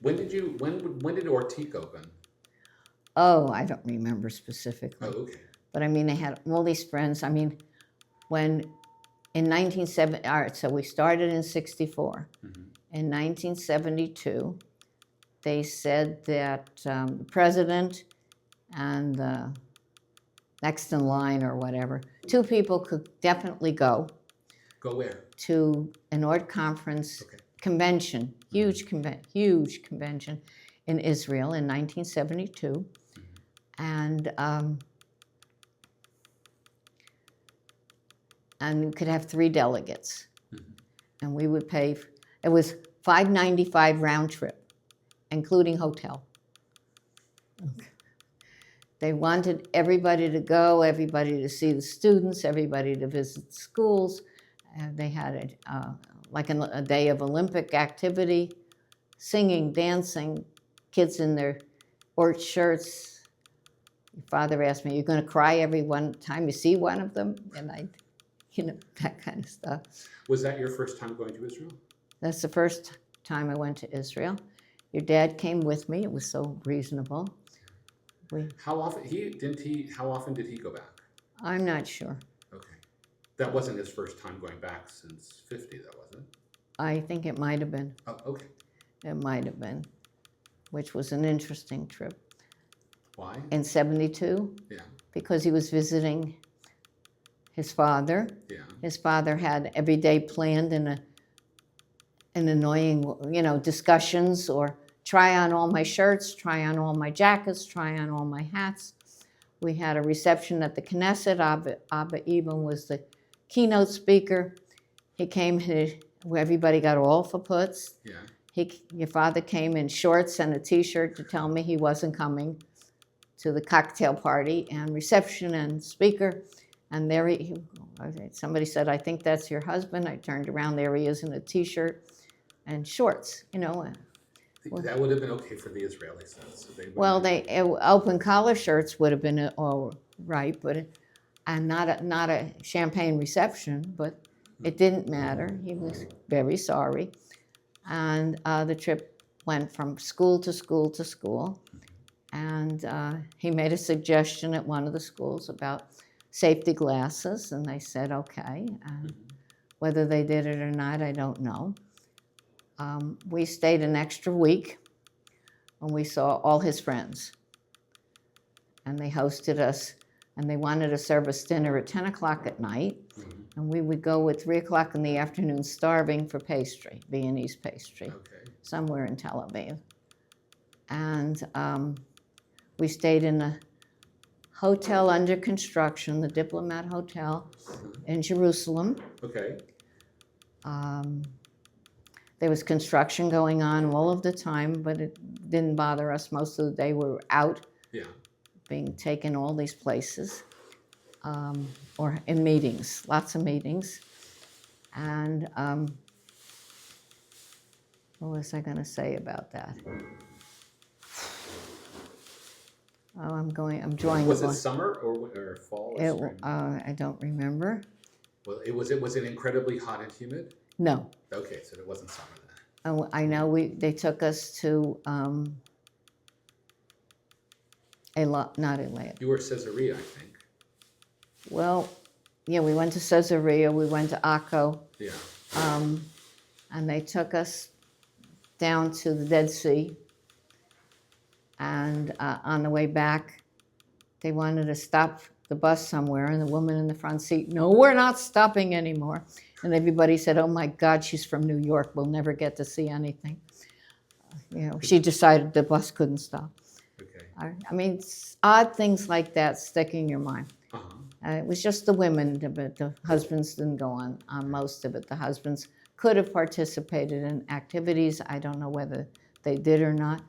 When did Ortique open? Oh, I don't remember specifically. Oh, okay. But I mean, they had all these friends. I mean, when in 1970, all right, so we started in 64. Mm-hmm. In 1972, they said that the president and the next in line or whatever, two people could definitely go. Go where? To an ORT conference convention, huge convention in Israel in 1972. And you could have 3 delegates. And we would pay, it was $5.95 round trip, including hotel. They wanted everybody to go, everybody to see the students, everybody to visit schools. They had a day of Olympic activity, singing, dancing, kids in their ORT shirts. Your father asked me, "You're going to cry every one time you see one of them?" And that kind of stuff. Was that your first time going to Israel? That's the first time I went to Israel. Your dad came with me. It was so reasonable. How often did he go back? I'm not sure. Okay. That wasn't his first time going back since 50, though, was it? I think it might have been. Oh, okay. It might have been, which was an interesting trip. Why? In 72? Yeah. Because he was visiting his father. Yeah. His father had every day planned an annoying, discussions or try on all my shirts, try on all my jackets, try on all my hats. We had a reception at the Knesset. Abba Eban was the keynote speaker. He came, where everybody got all for puts. Yeah. Your father came in shorts and a T-shirt to tell me he wasn't coming to the cocktail party and reception and speaker. And there somebody said, "I think that's your husband." I turned around, there he is in a T-shirt and shorts, That would have been okay for the Israelis. So open collar shirts would have been all right, and not a champagne reception, but it didn't matter. He was very sorry. And the trip went from school to school to school. And he made a suggestion at one of the schools about safety glasses, and they said, okay. And whether they did it or not, I don't know. We stayed an extra week, and we saw all his friends. And they hosted us, and they wanted to serve us dinner at 10 o'clock at night. And we would go at 3 o'clock in the afternoon starving for pastry, Viennese pastry, somewhere in Tel-Aviv. And we stayed in a hotel under construction, the Diplomat Hotel in Jerusalem. Okay. There was construction going on all of the time, but it didn't bother us. Most of the day we were out, being taken all these places, or in meetings, lots of meetings. And what was I going to say about that? Oh, I'm drawing. Was it summer or fall or spring? I don't remember. Well, was it incredibly hot and humid? No. Okay, so it wasn't summer then. Oh, I know they took us to Eilat, not Eilat. You were Caesarea, I think. Well, yeah, we went to Caesarea, we went to Akko. Yeah. And they took us down to the Dead Sea. And on the way back, they wanted to stop the bus somewhere, and the woman in the front seat, "No, we're not stopping anymore." And everybody said, "Oh my God, she's from New York. We'll never get to see anything." She decided the bus couldn't stop. Okay. I mean, it's odd things like that stick in your mind. Uh-huh. It was just the women, but the husbands didn't go on most of it. The husbands could have participated in activities. I don't know whether they did or not.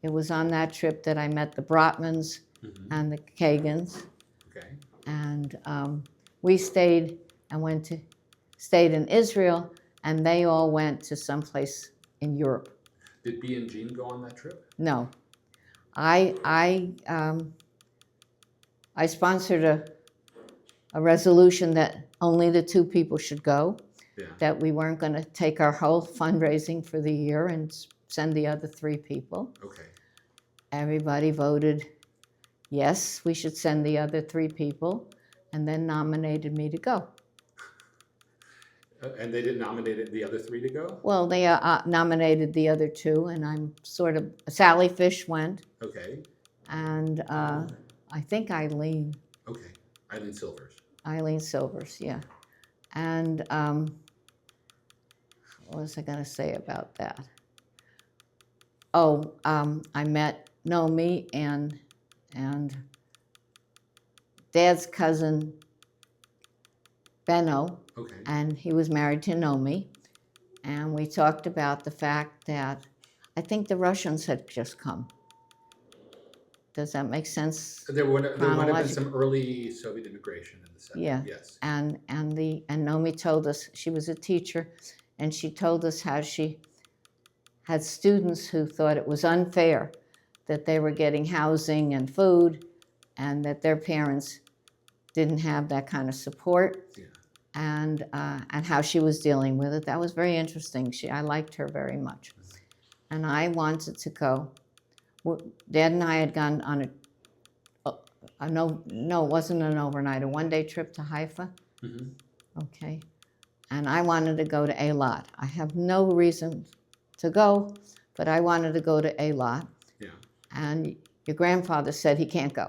It was on that trip that I met the Brotmans and the Kagans. Okay. And we stayed in Israel, and they all went to someplace in Europe. Did B and Jean go on that trip? No. I sponsored a resolution that only the 2 people should go. Yeah. that we weren't going to take our whole fundraising for the year and send the other 3 people. Okay. Everybody voted yes, we should send the other 3 people, and then nominated me to go. And they didn't nominate the other 3 to go? Well, they nominated the other 2, and I'm sort of, Sally Fisch went, Okay. and I think Eileen Okay. Eileen Silvers, yeah. And what was I going to say about that? Oh, I met Nomi and Dad's cousin Benno, Okay. and he was married to Nomi. And we talked about the fact that I think the Russians had just come. Does that make sense? There might have been Chronological. some early Soviet immigration in the 70s. Yeah. Yes. And Nomi told us, she was a teacher, and she told us how she had students who thought it was unfair that they were getting housing and food, and that their parents didn't have that kind of support. Yeah. And how she was dealing with it. That was very interesting. I liked her very much. And I wanted to go. Dad and I had gone on it wasn't an overnight, a 1-day trip to Haifa. Mm-hmm. Okay. And I wanted to go to Eilat. I have no reason to go, but I wanted to go to Eilat. Yeah. And your grandfather said he can't go.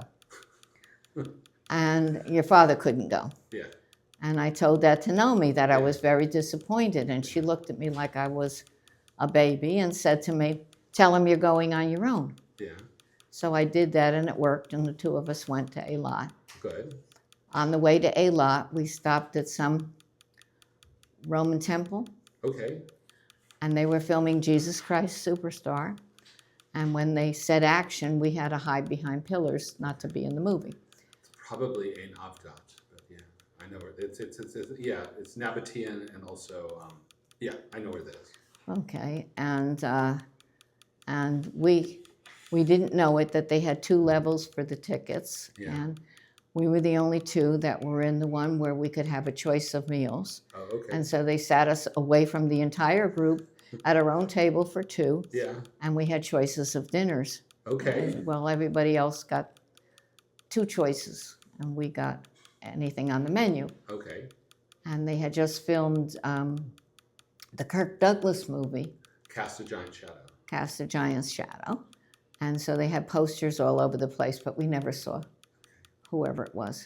And your father couldn't go. Yeah. And I told that to Nomi, that I was very disappointed. And she looked at me like I was a baby and said to me, tell him you're going on your own. Yeah. So I did that, and it worked, and the 2 of us went to Eilat. Good. On the way to Eilat, we stopped at some Roman temple, Okay. and they were filming Jesus Christ Superstar. And when they said action, we had to hide behind pillars not to be in the movie. It's probably an Avdat, but yeah, I know where it's Nabatean, and also I know where that is. Okay, and we didn't know it, that they had 2 levels for the tickets. Yeah. And we were the only 2 that were in the one where we could have a choice of meals. Oh, okay. And so they sat us away from the entire group at our own table for 2. Yeah. And we had choices of dinners. Okay. Well, everybody else got 2 choices, and we got anything on the menu. Okay. And they had just filmed the Kirk Douglas movie, Cast a Giant Shadow. Cast a Giant's Shadow. And so they had posters all over the place, but we never saw whoever it was.